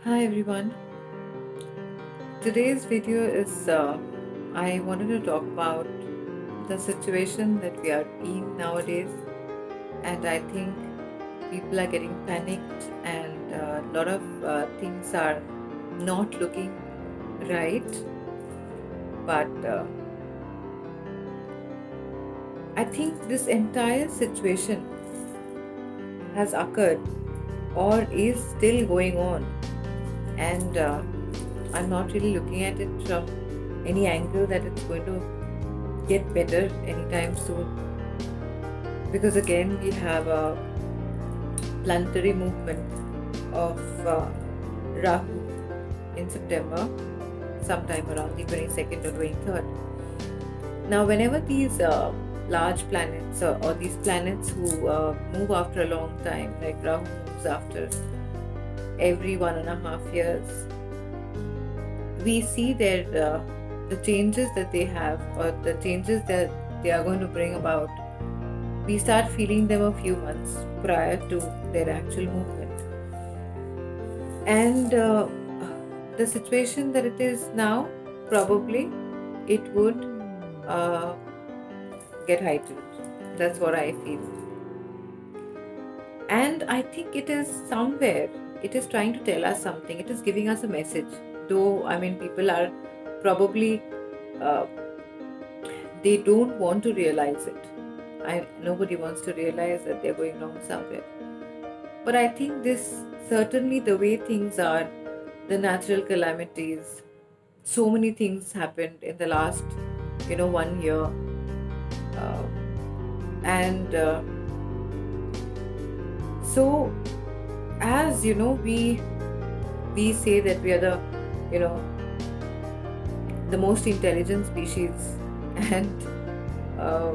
Hi everyone. Today's video is I wanted to talk about the situation that we are in nowadays, and I think people are getting panicked, and a lot of things are not looking right. But I think this entire situation has occurred or is still going on, and I'm not really looking at it from any angle that it's going to get better anytime soon, because again we have a planetary movement of Rahu in September, sometime around the 22nd or 23rd. Now, whenever these large planets or these planets who move after a long time, like Rahu moves after every 1.5 years, we see their the changes that they have, or the changes that they are going to bring about. We start feeling them a few months prior to their actual movement. And the situation that it is now, probably it would uh, get heightened. That's what I feel. And I think it is somewhere, it is trying to tell us something, it is giving us a message. Though, I mean, people are probably, uh, they don't want to realize it. Nobody wants to realize that they're going wrong somewhere. But I think this, certainly the way things are, the natural calamities, so many things happened in the last, 1 year. Uh, and so, as we say that we are you know, the most intelligent species, and uh,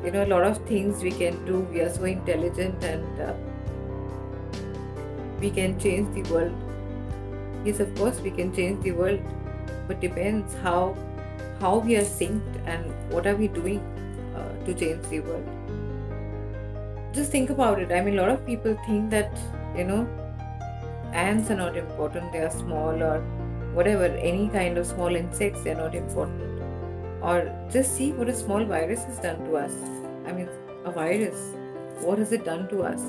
a lot of things we can do. We are so intelligent, and we can change the world. Yes, of course, we can change the world, but depends how we are synced and what are we doing to change the world. Just think about it. I mean, a lot of people think that you know ants are not important. They are small, or whatever. Any kind of small insects, they are not important. Or just see what a small virus has done to us. I mean, a virus. What has it done to us?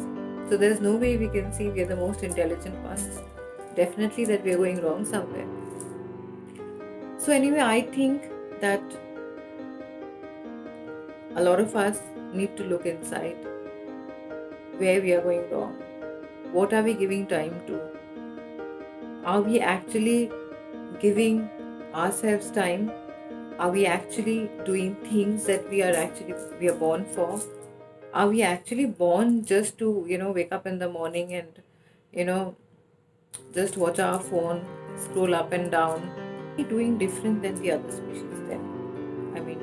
So there's no way we can see we are the most intelligent ones. Definitely that we are going wrong somewhere. So anyway, I think that a lot of us need to look inside where we are going wrong. What are we giving time to? Are we actually giving ourselves time? Are we actually doing things that we are born for? Are we actually born just to wake up in the morning and you know just watch our phone, scroll up and down? We're doing different than the other species then. I mean,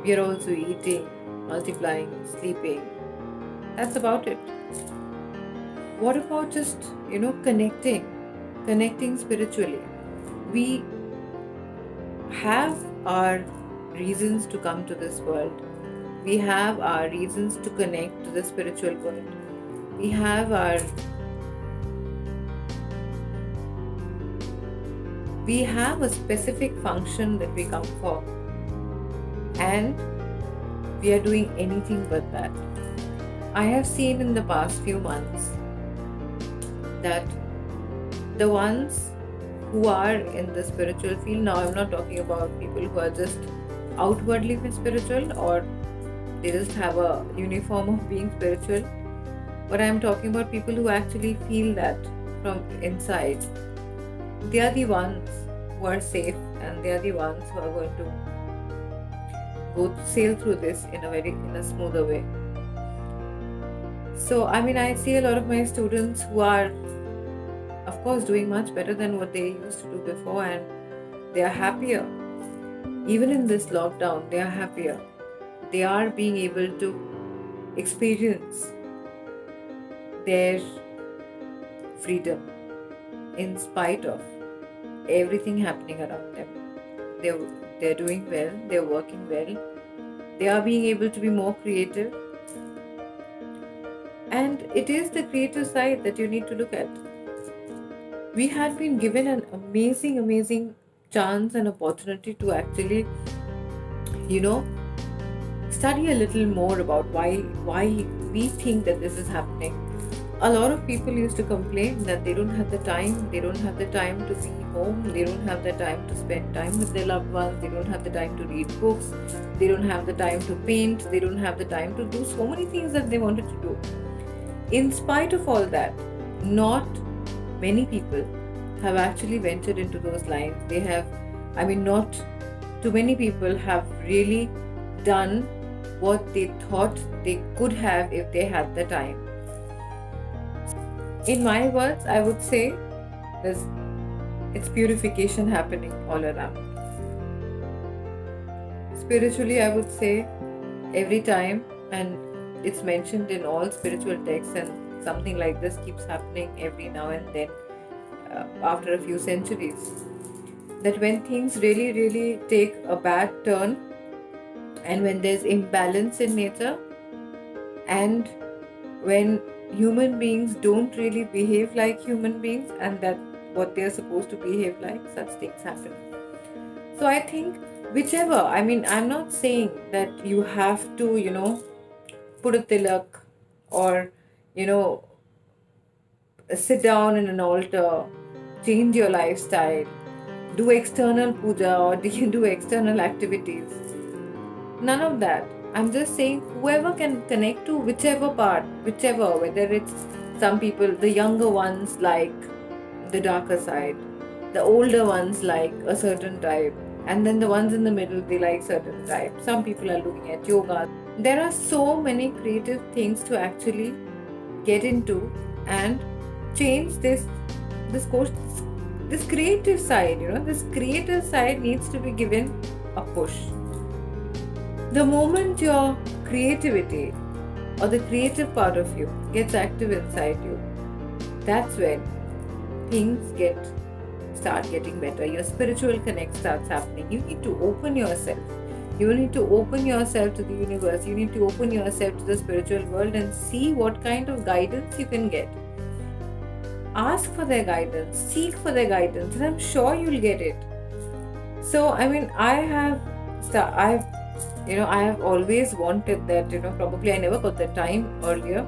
we are also eating, multiplying, sleeping. That's about it. What about just connecting spiritually? We have our reasons to come to this world. We have our reasons to connect to the spiritual world. We have our we have a specific function that we come for, and we are doing anything but that. I have seen in the past few months that the ones who are in the spiritual field, now I'm not talking about people who are just outwardly spiritual, or they just have a uniform of being spiritual, but I'm talking about people who actually feel that from inside. They are the ones who are safe, and they are the ones who are going to go sail through this in a smoother way. So I mean, I see a lot of my students who are, of course, doing much better than what they used to do before, and they are happier. Even in this lockdown, they are happier. They are being able to experience their freedom in spite of everything happening around them. They're, they're doing well, they're working well, they are being able to be more creative. And it is the creative side that you need to look at. We had been given an amazing, amazing chance and opportunity to actually, you know, study a little more about why we think that this is happening. A lot of people used to complain that they don't have the time, they don't have the time to be home, they don't have the time to spend time with their loved ones, they don't have the time to read books, they don't have the time to paint, they don't have the time to do so many things that they wanted to do. In spite of all that, not many people have actually ventured into those lines. They have, I mean, not too many people have really done what they thought they could have if they had the time. In my words, I would say there's it's purification happening all around. Spiritually, I would say every time, and it's mentioned in all spiritual texts, and something like this keeps happening every now and then after a few centuries. That when things really, really take a bad turn, and when there's imbalance in nature, and when human beings don't really behave like human beings, and that what they're supposed to behave like, such things happen. So I think whichever, I mean, I'm not saying that you have to, put a tilak or, you know, sit down in an altar, change your lifestyle, do external puja or do external activities. None of that. I'm just saying whoever can connect to whichever part, whichever, whether it's some people, the younger ones like the darker side, the older ones like a certain type, and then the ones in the middle, they like certain type. Some people are looking at yoga. There are so many creative things to actually get into and change this course, this creative side. This creative side needs to be given a push. The moment your creativity or the creative part of you gets active inside you, that's when things start getting better. Your spiritual connect starts happening. You need to open yourself. You need to open yourself to the universe. You need to open yourself to the spiritual world and see what kind of guidance you can get. Ask for their guidance, seek for their guidance, and I'm sure you'll get it. So, I mean, I have always wanted that, probably I never got the time earlier,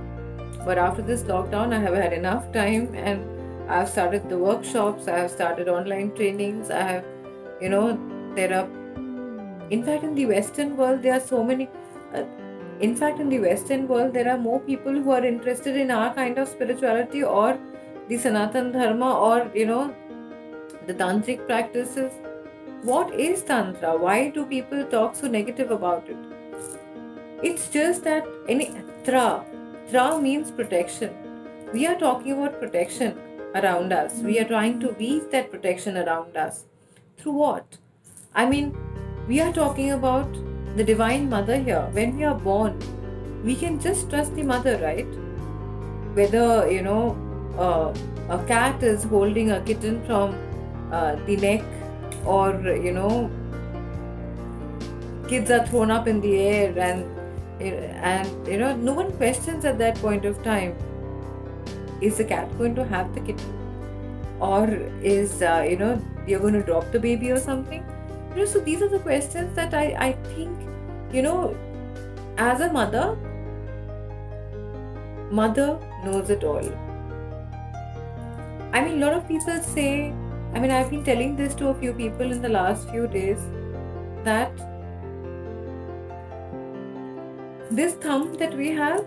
but after this lockdown, I have had enough time, and I've started the workshops, I have started online trainings, I have, there are, in fact, in the Western world, there are so many, in fact, in the Western world, there are more people who are interested in our kind of spirituality or the Sanatan Dharma or, the tantric practices. What is Tantra? Why do people talk so negative about it? It's just that Tra means protection. We are talking about protection around us. We are trying to weave that protection around us. Through what? I mean, we are talking about the Divine Mother here. When we are born, we can just trust the mother, right? Whether, a cat is holding a kitten from the neck, or kids are thrown up in the air, and no one questions at that point of time, is the cat going to have the kitten, or is you're going to drop the baby or something? So these are the questions that I think, as a mother knows it all. I mean, a lot of people say, I've been telling this to a few people in the last few days, that this thumb that we have,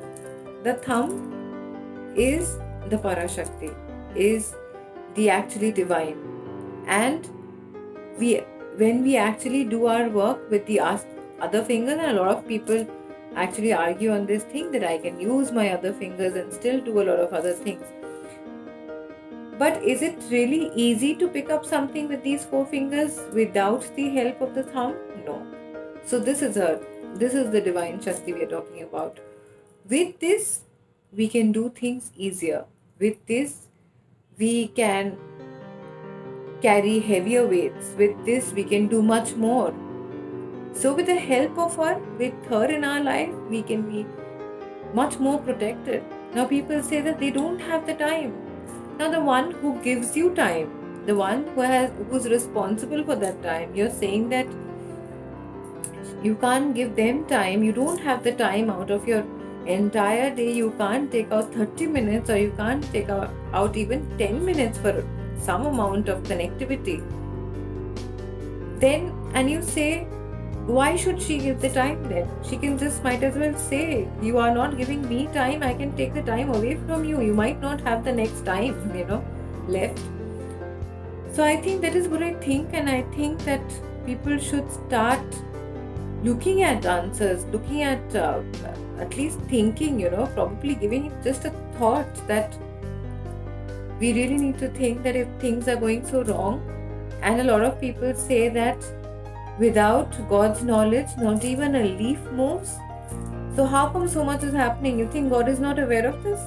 the thumb is the Parashakti, is the actually divine. And when we actually do our work with the other fingers, and a lot of people actually argue on this thing that I can use my other fingers and still do a lot of other things. But is it really easy to pick up something with these 4 fingers without the help of the thumb? No. So this is the divine Shakti we are talking about. With this, we can do things easier. With this, we can carry heavier weights. With this, we can do much more. So with the help of her, with her in our life, we can be much more protected. Now people say that they don't have the time. Now, the one who gives you time, the one who's responsible for that time, you're saying that you can't give them time, you don't have the time out of your entire day, you can't take out 30 minutes, or you can't take out even 10 minutes for some amount of connectivity. Then, and you say, why should she give the time then? She can just might as well say, you are not giving me time, I can take the time away from you. You might not have the next time, left. So I think that is what I think, and I think that people should start looking at answers, looking at least thinking, probably giving it just a thought that we really need to think that if things are going so wrong, and a lot of people say that without God's knowledge, not even a leaf moves. So how come so much is happening? You think God is not aware of this?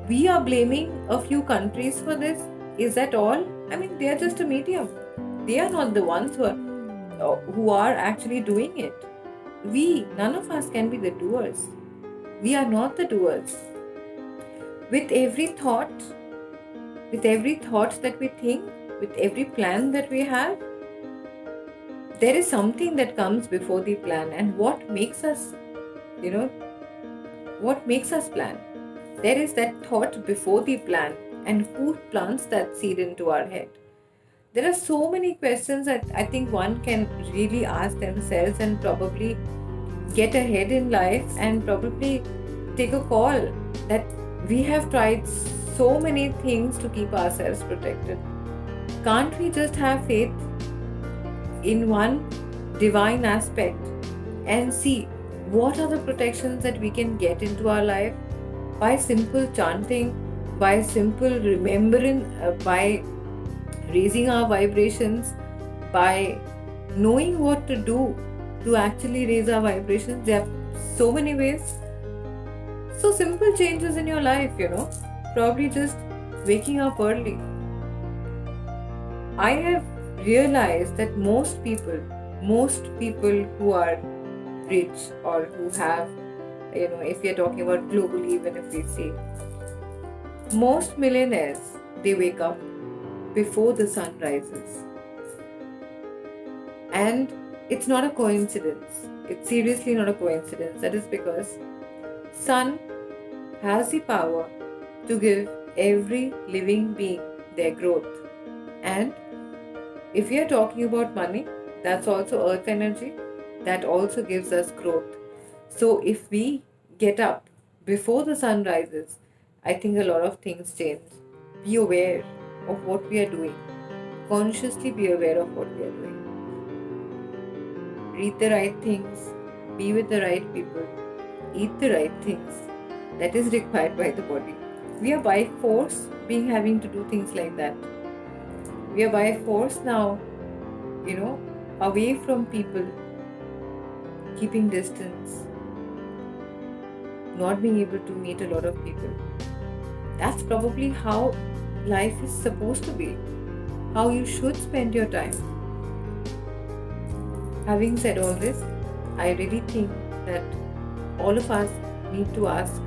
We are blaming a few countries for this. Is that all? I mean, they are just a medium. They are not the ones who are actually doing it. None of us can be the doers. We are not the doers. With every thought that we think, with every plan that we have, there is something that comes before the plan. And what makes us plan? There is that thought before the plan, and who plants that seed into our head? There are so many questions that I think one can really ask themselves, and probably get ahead in life, and probably take a call that we have tried so many things to keep ourselves protected. Can't we just have faith in one divine aspect and see what are the protections that we can get into our life by simple chanting, by simple remembering, by raising our vibrations, by knowing what to do to actually raise our vibrations? There are so many ways. So simple changes in your life, probably just waking up early. I have realized that most people who are rich, or who have, if we are talking about globally, even if we see, most millionaires, they wake up before the sun rises. And it's not a coincidence. It's seriously not a coincidence. That is because sun has the power to give every living being their growth. And if we are talking about money, that's also earth energy. That also gives us growth. So if we get up before the sun rises, I think a lot of things change. Be aware of what we are doing. Consciously be aware of what we are doing. Read the right things. Be with the right people. Eat the right things. That is required by the body. We are by force having to do things like that. We are by force now, away from people, keeping distance, not being able to meet a lot of people. That's probably how life is supposed to be, how you should spend your time. Having said all this, I really think that all of us need to ask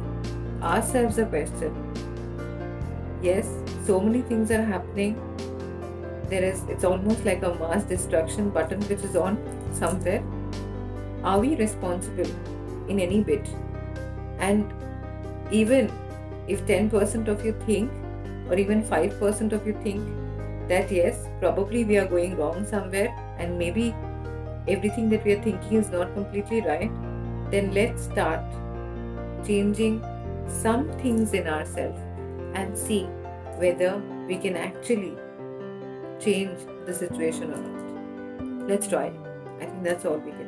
ourselves a question. Yes, so many things are happening. It's almost like a mass destruction button which is on somewhere. Are we responsible in any bit? And even if 10% of you think, or even 5% of you think that yes, probably we are going wrong somewhere, and maybe everything that we are thinking is not completely right, then let's start changing some things in ourselves and see whether we can actually change the situation or not. Let's try. I think that's all we can do.